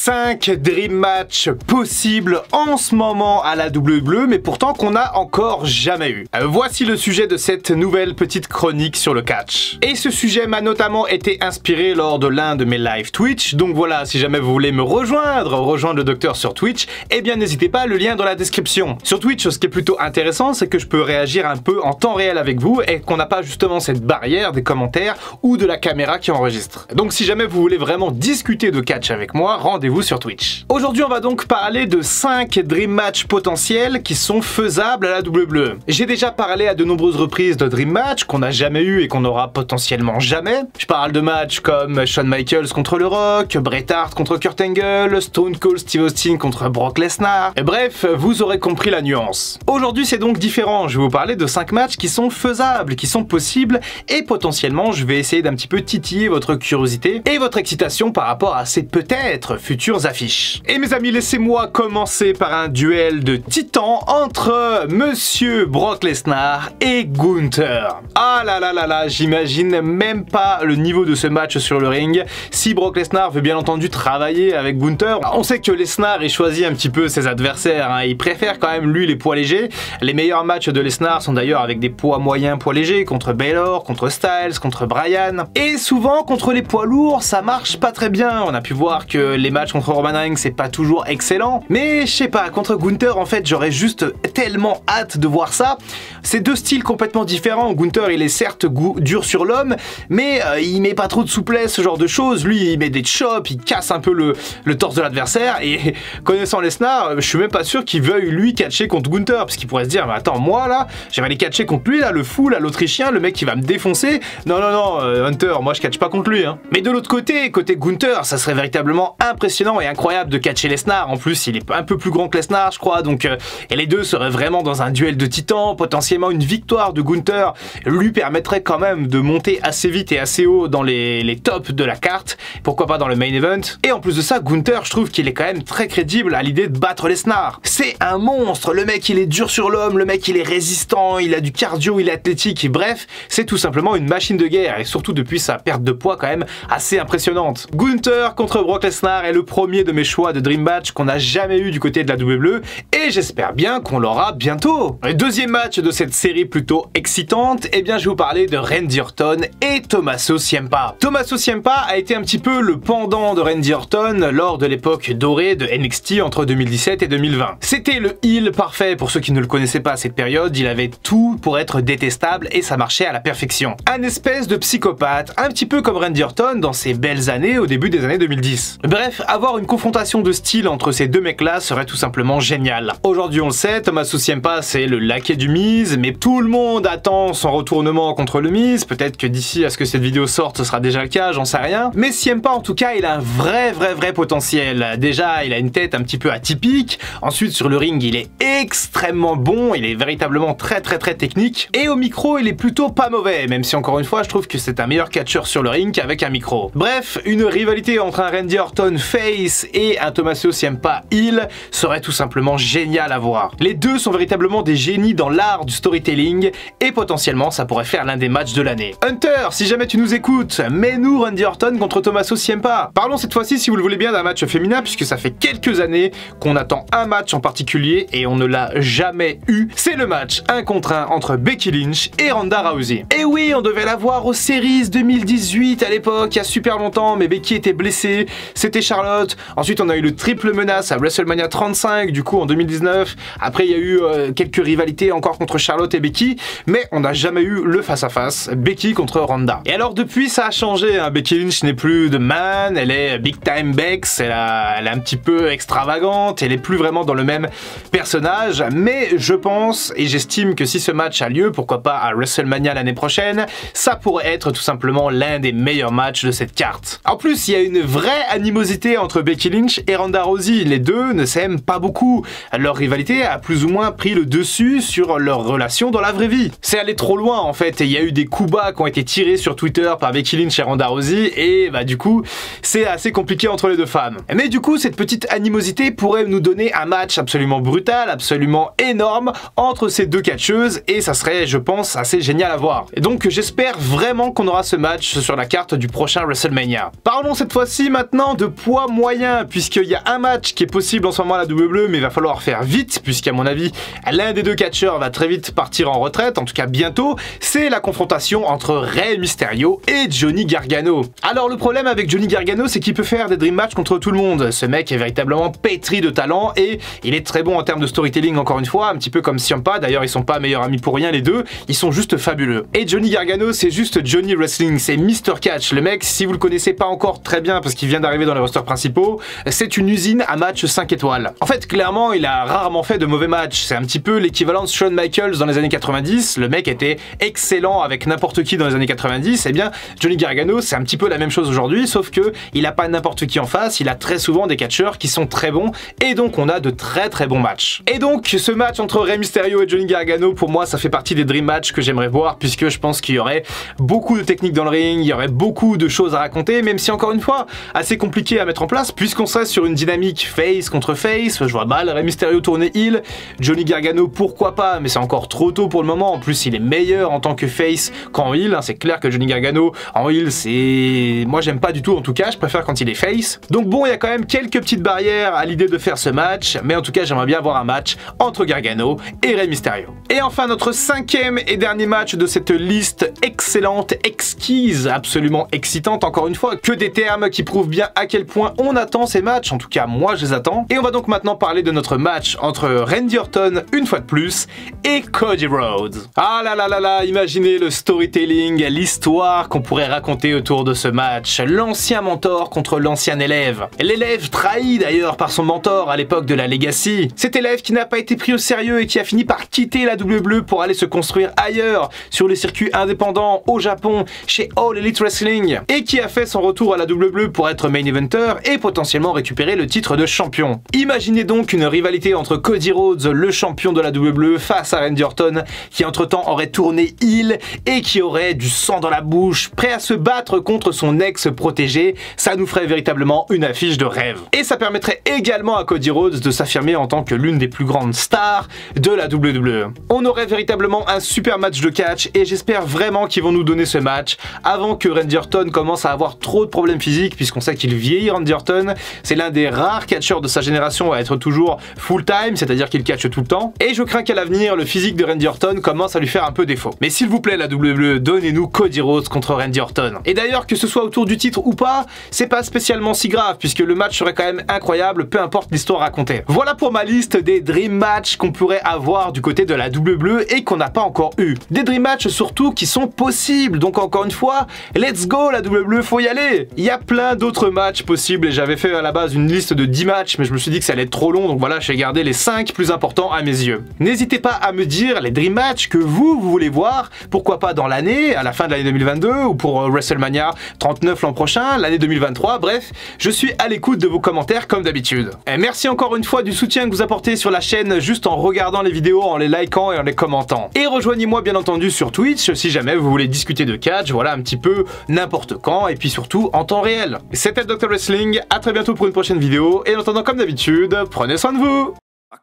5 Dream Match possibles en ce moment à la WWE, mais pourtant qu'on n'a encore jamais eu. Voici le sujet de cette nouvelle petite chronique sur le catch. Et ce sujet m'a notamment été inspiré lors de l'un de mes live Twitch, donc voilà, si jamais vous voulez me rejoindre le docteur sur Twitch, eh bien n'hésitez pas, le lien dans la description. Sur Twitch, ce qui est plutôt intéressant, c'est que je peux réagir un peu en temps réel avec vous et qu'on n'a pas justement cette barrière des commentaires ou de la caméra qui enregistre. Donc si jamais vous voulez vraiment discuter de catch avec moi, rendez-vous sur Twitch. Aujourd'hui, on va donc parler de 5 Dream Match potentiels qui sont faisables à la WWE. J'ai déjà parlé à de nombreuses reprises de Dream Match qu'on n'a jamais eu et qu'on aura potentiellement jamais. Je parle de matchs comme Shawn Michaels contre The Rock, Bret Hart contre Kurt Angle, Stone Cold Steve Austin contre Brock Lesnar. Et bref, vous aurez compris la nuance. Aujourd'hui, c'est donc différent. Je vais vous parler de 5 matchs qui sont faisables, qui sont possibles et potentiellement, je vais essayer d'un petit peu titiller votre curiosité et votre excitation par rapport à ces peut-être futures affiches. Et mes amis, laissez-moi commencer par un duel de titans entre Monsieur Brock Lesnar et Gunther. Ah là là là là, j'imagine même pas le niveau de ce match sur le ring. Si Brock Lesnar veut bien entendu travailler avec Gunther, on sait que Lesnar il choisit un petit peu ses adversaires, hein. Il préfère quand même lui les poids légers. Les meilleurs matchs de Lesnar sont d'ailleurs avec des poids moyens, poids légers, contre Baylor, contre Styles, contre Bryan. Et souvent contre les poids lourds, ça marche pas très bien. On a pu voir que les matchs contre Roman Reigns c'est pas toujours excellent. Mais je sais pas, contre Gunther en fait j'aurais juste tellement hâte de voir ça. C'est deux styles complètement différents. Gunther il est certes dur sur l'homme, mais il met pas trop de souplesse, ce genre de choses. Lui il met des chops, il casse un peu le torse de l'adversaire. Et connaissant Lesnar, je suis même pas sûr qu'il veuille lui catcher contre Gunther, parce qu'il pourrait se dire mais attends, moi là j'avais aller catcher contre lui là, le fou là, l'autrichien, le mec qui va me défoncer. Non non non, Hunter, moi je catch pas contre lui hein. Mais de l'autre côté, côté Gunther, ça serait véritablement impressionnant et incroyable de catcher Lesnar. En plus il est un peu plus grand que Lesnar je crois, donc et les deux seraient vraiment dans un duel de titans. Potentiellement une victoire de Gunther lui permettrait quand même de monter assez vite et assez haut dans les tops de la carte, pourquoi pas dans le main event. Et en plus de ça, Gunther, je trouve qu'il est quand même très crédible à l'idée de battre Lesnar. C'est un monstre, le mec il est dur sur l'homme, le mec il est résistant, il a du cardio, il est athlétique, et bref, c'est tout simplement une machine de guerre, et surtout depuis sa perte de poids quand même assez impressionnante. Gunther contre Brock Lesnar est le premier de mes choix de Dream Match qu'on n'a jamais eu du côté de la WWE, et j'espère bien qu'on l'aura bientôt. Le deuxième match de cette série plutôt excitante, eh bien je vais vous parler de Randy Orton et Tommaso Ciampa. Tommaso Ciampa a été un petit peu le pendant de Randy Orton lors de l'époque dorée de NXT entre 2017 et 2020. C'était le heel parfait pour ceux qui ne le connaissaient pas à cette période, il avait tout pour être détestable et ça marchait à la perfection. Un espèce de psychopathe, un petit peu comme Randy Orton dans ses belles années au début des années 2010. Bref, avoir une confrontation de style entre ces deux mecs-là serait tout simplement génial. Aujourd'hui on le sait, Tommaso Ciampa c'est le laquais du Miz, mais tout le monde attend son retournement contre le Miz. Peut-être que d'ici à ce que cette vidéo sorte ce sera déjà le cas, j'en sais rien. Mais Ciampa en tout cas il a un vrai potentiel. Déjà il a une tête un petit peu atypique, ensuite sur le ring il est extrêmement bon, il est véritablement très technique, et au micro il est plutôt pas mauvais, même si encore une fois je trouve que c'est un meilleur catcheur sur le ring qu'avec un micro. Bref, une rivalité entre un Randy Orton face et un Tommaso Ciampa heel serait tout simplement génial à voir. Les deux sont véritablement des génies dans l'art du storytelling et potentiellement ça pourrait faire l'un des matchs de l'année. Hunter, si jamais tu nous écoutes, mets-nous Randy Orton contre Tommaso Ciampa. Parlons cette fois-ci, si vous le voulez bien, d'un match féminin, puisque ça fait quelques années qu'on attend un match en particulier et on ne l'a jamais eu. C'est le match 1 contre 1 entre Becky Lynch et Ronda Rousey. Et oui, on devait la voir aux Series 2018 à l'époque, il y a super longtemps, mais Becky était blessée, c'était Charlotte. Ensuite on a eu le triple menace à WrestleMania 35, du coup en 2019. Après il y a eu quelques rivalités encore contre Charlotte et Becky, mais on n'a jamais eu le face-à-face Becky contre Ronda. Et alors depuis ça a changé, hein. Becky Lynch n'est plus de man, elle est big time Bex, elle est un petit peu extravagante, elle est plus vraiment dans le même personnage, mais je pense et j'estime que si ce match a lieu, pourquoi pas à WrestleMania l'année prochaine, ça pourrait être tout simplement l'un des meilleurs matchs de cette carte. En plus, il y a une vraie animosité entre Becky Lynch et Ronda Rousey, les deux ne s'aiment pas beaucoup. Leur rivalité a plus ou ou moins pris le dessus sur leur relation dans la vraie vie. C'est allé trop loin en fait, et il y a eu des coups bas qui ont été tirés sur Twitter par Becky Lynch et Ronda Rousey, et bah du coup, c'est assez compliqué entre les deux femmes. Mais du coup, cette petite animosité pourrait nous donner un match absolument brutal, absolument énorme entre ces deux catcheuses, et ça serait, je pense, assez génial à voir. Et donc, j'espère vraiment qu'on aura ce match sur la carte du prochain WrestleMania. Parlons cette fois-ci maintenant de poids moyen, puisqu'il y a un match qui est possible en ce moment à la WWE, mais il va falloir faire vite, puisqu'à mon avis, l'un des deux catcheurs va très vite partir en retraite, en tout cas bientôt. C'est la confrontation entre Rey Mysterio et Johnny Gargano. Alors le problème avec Johnny Gargano, c'est qu'il peut faire des dream matchs contre tout le monde. Ce mec est véritablement pétri de talent et il est très bon en termes de storytelling, encore une fois, un petit peu comme Ciampa. D'ailleurs, ils sont pas meilleurs amis pour rien les deux, ils sont juste fabuleux. Et Johnny Gargano, c'est juste Johnny Wrestling, c'est Mr. Catch. Le mec, si vous le connaissez pas encore très bien parce qu'il vient d'arriver dans les rosters principaux, c'est une usine à match 5 étoiles. En fait, clairement, il a rarement fait de mauvais matchs. C'est un petit peu l'équivalent de Shawn Michaels dans les années 90. Le mec était excellent avec n'importe qui dans les années 90. Eh bien, Johnny Gargano, c'est un petit peu la même chose aujourd'hui, sauf que il a pas n'importe qui en face, il a très souvent des catcheurs qui sont très bons, et donc on a de très très bons matchs. Et donc, ce match entre Rey Mysterio et Johnny Gargano, pour moi, ça fait partie des dream matchs que j'aimerais voir, puisque je pense qu'il y aurait beaucoup de techniques dans le ring, il y aurait beaucoup de choses à raconter, même si encore une fois, assez compliqué à mettre en place, puisqu'on serait sur une dynamique face contre face. Je vois mal Rey Mysterio tourner heel, Johnny Gargano pourquoi pas, mais c'est encore trop tôt pour le moment. En plus, il est meilleur en tant que face qu'en heel, hein. C'est clair que Johnny Gargano en heel, c'est... moi j'aime pas du tout en tout cas, je préfère quand il est face. Donc bon, il y a quand même quelques petites barrières à l'idée de faire ce match, mais en tout cas j'aimerais bien voir un match entre Gargano et Rey Mysterio. Et enfin notre cinquième et dernier match de cette liste excellente, exquise, absolument excitante, encore une fois, que des termes qui prouvent bien à quel point on attend ces matchs, en tout cas moi je les attends. Et on va donc maintenant parler de notre match entre Randy Orton, une fois de plus, et Cody Rhodes. Ah là là là là, imaginez le storytelling, l'histoire qu'on pourrait raconter autour de ce match. L'ancien mentor contre l'ancien élève. L'élève trahi d'ailleurs par son mentor à l'époque de la Legacy. Cet élève qui n'a pas été pris au sérieux et qui a fini par quitter la WWE pour aller se construire ailleurs, sur les circuits indépendants, au Japon, chez All Elite Wrestling, et qui a fait son retour à la WWE pour être main eventer et potentiellement récupérer le titre de champion. Imaginez donc une rivalité entre Cody Rhodes, le champion de la WWE, face à Randy Orton, qui entre-temps aurait tourné heel et qui aurait du sang dans la bouche, prêt à se battre contre son ex-protégé. Ça nous ferait véritablement une affiche de rêve. Et ça permettrait également à Cody Rhodes de s'affirmer en tant que l'une des plus grandes stars de la WWE. On aurait véritablement un super match de catch et j'espère vraiment qu'ils vont nous donner ce match avant que Randy Orton commence à avoir trop de problèmes physiques, puisqu'on sait qu'il vieillit. Randy Orton, c'est l'un des rares catcheurs de sa génération à être toujours full-time, c'est-à-dire qu'il catche tout le temps. Et je crains qu'à l'avenir, le physique de Randy Orton commence à lui faire un peu défaut. Mais s'il vous plaît, la WWE, donnez-nous Cody Rhodes contre Randy Orton. Et d'ailleurs, que ce soit autour du titre ou pas, c'est pas spécialement si grave, puisque le match serait quand même incroyable, peu importe l'histoire racontée. Voilà pour ma liste des dream matchs qu'on pourrait avoir du côté de la WWE et qu'on n'a pas encore eu. Des dream matchs surtout qui sont possibles, donc encore une fois, let's go la WWE, faut y aller. Il y a plein d'autres matchs possibles et j'avais fait à la base une liste de 10 matchs, mais je me suis dit que ça allait être trop long, donc voilà, j'ai gardé les 5 plus importants à mes yeux. N'hésitez pas à me dire les dream matchs que vous voulez voir, pourquoi pas dans l'année, à la fin de l'année 2022, ou pour WrestleMania 39 l'an prochain, l'année 2023, bref, je suis à l'écoute de vos commentaires comme d'habitude. Et merci encore une fois du soutien que vous apportez sur la chaîne juste en regardant les vidéos, en les likant et en les commentant. Et rejoignez-moi bien entendu sur Twitch si jamais vous voulez discuter de catch, voilà un petit peu n'importe quand et puis surtout en temps réel. C'était Dr Wrestling, à très bientôt pour une prochaine vidéo et en attendant comme d'habitude, prenez soin de vous.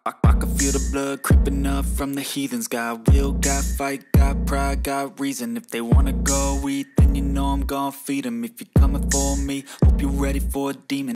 I can feel the blood creeping up from the heathens. Got will, got fight, got pride, got reason. If they wanna go eat, then you know I'm gon' feed them. If you're coming for me, hope you're ready for a demon.